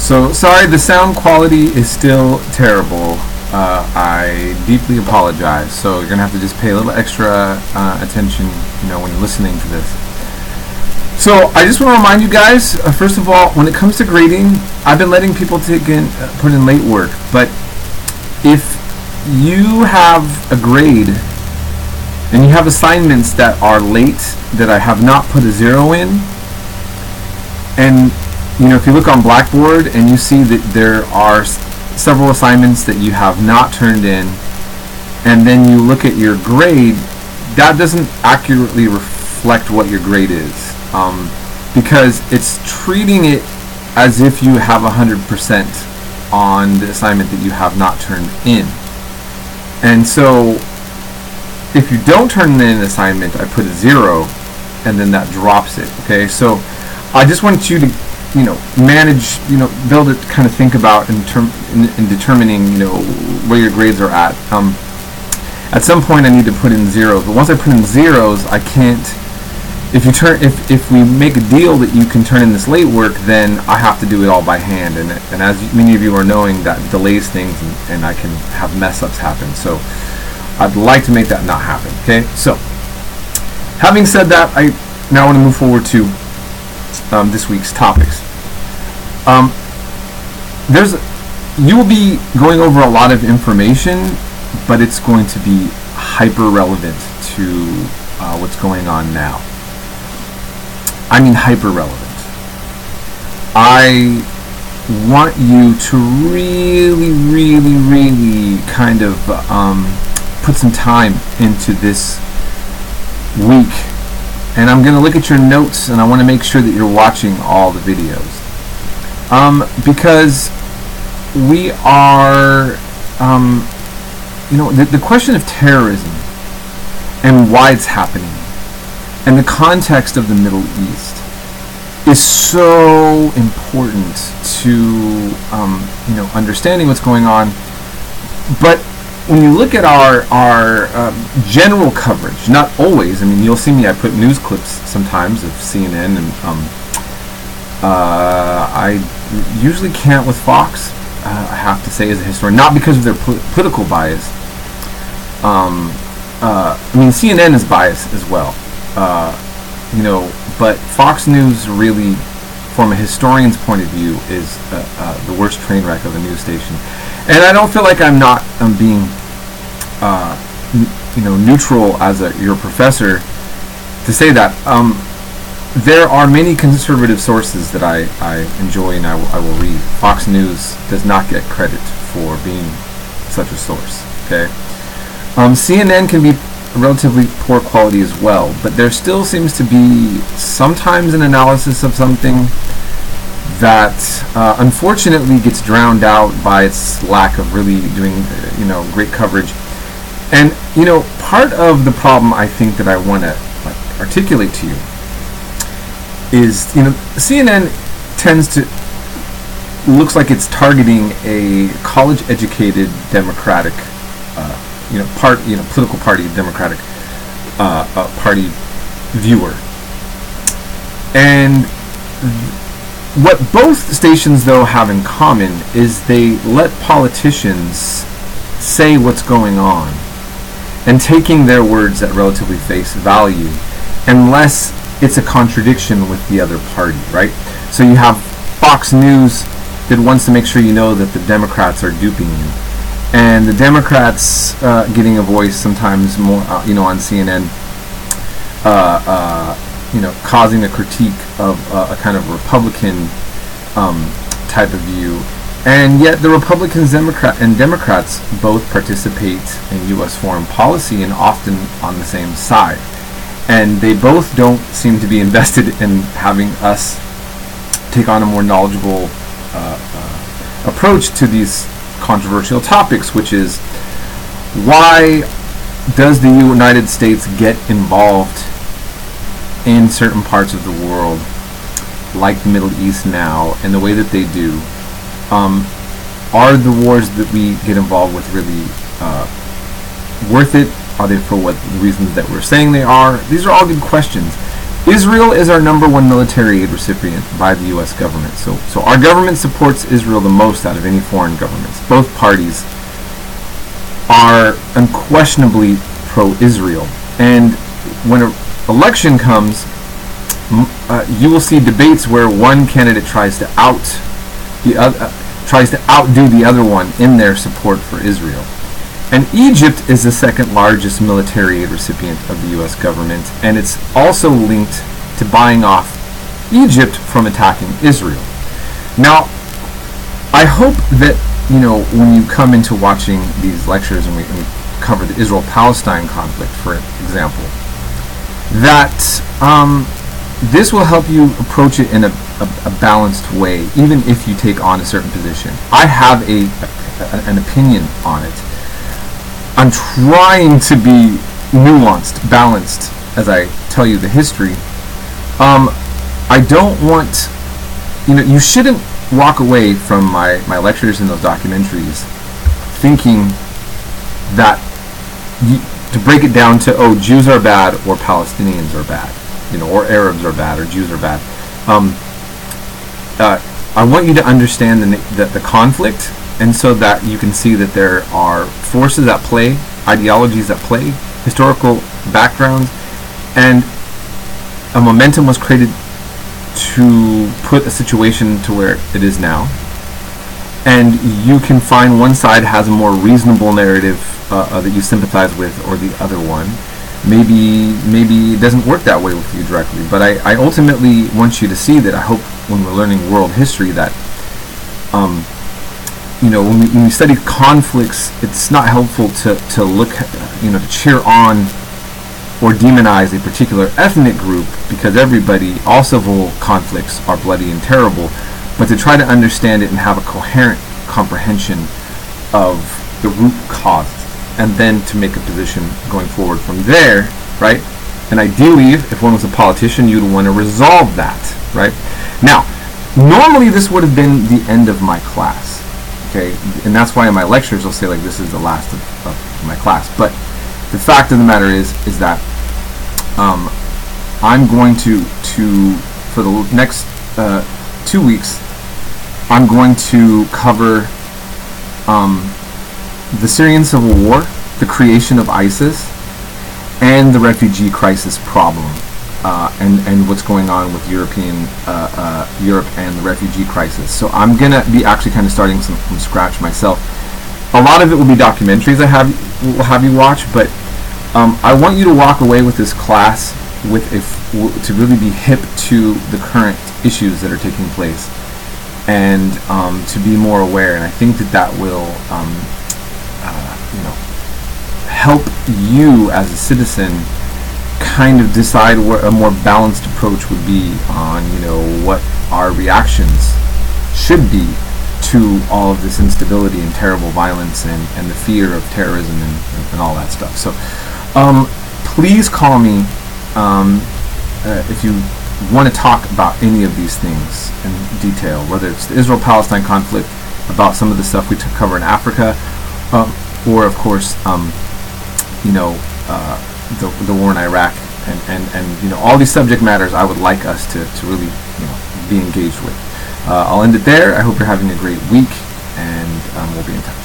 So sorry, the sound quality is still terrible. I deeply apologize. So you're gonna have to just pay a little extra attention, when you're listening to this. So I just want to remind you guys, first of all, when it comes to grading, I've been letting people put in late work. But if you have a grade and you have assignments that are late that I have not put a 0 in, and if you look on Blackboard and you see that there are several assignments that you have not turned in, and then you look at your grade, that doesn't accurately reflect what your grade is, because it's treating it as if you have 100% on the assignment that you have not turned in. And so if you don't turn in an assignment, I put a 0, and then that drops it. Okay, so I just want you to manage, build it, kind of think about in determining, where your grades are at. At some point I need to put in zeros, but once I put in zeros, I can't, if we make a deal that you can turn in this late work, then I have to do it all by hand, and as many of you are knowing, that delays things, and I can have mess-ups happen. So I'd like to make that not happen. Okay, so having said that, I now want to move forward to this week's topics. You will be going over a lot of information, but it's going to be hyper relevant to what's going on now. I mean hyper relevant. I want you to really, really, really kind of put some time into this week. And I'm going to look at your notes, and I want to make sure that you're watching all the videos. Because we are, the question of terrorism and why it's happening and the context of the Middle East is so important to, understanding what's going on. But when you look at our general coverage, not always, you'll see me, I put news clips sometimes of CNN, and I usually can't with Fox, I have to say, as a historian, not because of their political bias. CNN is biased as well, but Fox News really, from a historian's point of view, is the worst train wreck of a news station. And I don't feel like I'm being, neutral as your professor to say that. There are many conservative sources that I enjoy and I will read. Fox News does not get credit for being such a source. Okay, CNN can be relatively poor quality as well, but there still seems to be sometimes an analysis of something that unfortunately gets drowned out by its lack of really doing great coverage. And part of the problem I think that I want to articulate to you is CNN tends to looks like it's targeting a college-educated Democratic political party Democratic party viewer. And what both stations though have in common is they let politicians say what's going on and taking their words at relatively face value, unless it's a contradiction with the other party, right? So you have Fox News that wants to make sure you know that the Democrats are duping you, and the Democrats getting a voice sometimes more, on CNN, causing a critique of a kind of Republican type of view. And yet the Republicans and Democrats both participate in U.S. foreign policy and often on the same side. And they both don't seem to be invested in having us take on a more knowledgeable approach to these controversial topics, which is, why does the United States get involved in certain parts of the world, like the Middle East now, and the way that they do? Are the wars that we get involved with really worth it? Are they for what reasons that we're saying they are? These are all good questions. Israel is our #1 military aid recipient by the U.S. government. So our government supports Israel the most out of any foreign governments. Both parties are unquestionably pro-Israel. And when an election comes, you will see debates where one candidate tries to outdo the other one in their support for Israel. And Egypt is the second largest military aid recipient of the U.S. government, and it's also linked to buying off Egypt from attacking Israel. Now, I hope that, when you come into watching these lectures and we cover the Israel-Palestine conflict, for example, that this will help you approach it in a balanced way, even if you take on a certain position. I have an opinion on it. I'm trying to be nuanced, balanced, as I tell you the history. I don't want, you shouldn't walk away from my lectures and those documentaries thinking that, to break it down to, Jews are bad or Palestinians are bad, or Arabs are bad or Jews are bad. I want you to understand the conflict, and so that you can see that there are forces at play, ideologies at play, historical backgrounds, and a momentum was created to put a situation to where it is now. And you can find one side has a more reasonable narrative that you sympathize with, or the other one maybe it doesn't work that way with you directly. But I ultimately want you to see that. I hope when we're learning world history that when we study conflicts, it's not helpful to look, to cheer on or demonize a particular ethnic group, because all civil conflicts are bloody and terrible, but to try to understand it and have a coherent comprehension of the root cause, and then to make a position going forward from there, right? And ideally, if one was a politician, you'd want to resolve that, right? Now, normally this would have been the end of my class, okay? And that's why in my lectures I'll say, like, this is the last of my class. But the fact of the matter is that I'm going to for the next 2 weeks, I'm going to cover the Syrian civil war, the creation of ISIS, and the refugee crisis problem, and what's going on with Europe and the refugee crisis. So I'm gonna be actually kind of starting from scratch myself. A lot of it will be documentaries will have you watch, but I want you to walk away with this class to really be hip to the current issues that are taking place, and to be more aware. And I think that will help you as a citizen kind of decide what a more balanced approach would be on what our reactions should be to all of this instability and terrible violence and the fear of terrorism and all that stuff. So please call me if you want to talk about any of these things in detail, whether it's the Israel-Palestine conflict, about some of the stuff we cover in Africa, or of course the war in Iraq, and all these subject matters I would like us to really be engaged with. I'll end it there. I hope you're having a great week, and we'll be in touch.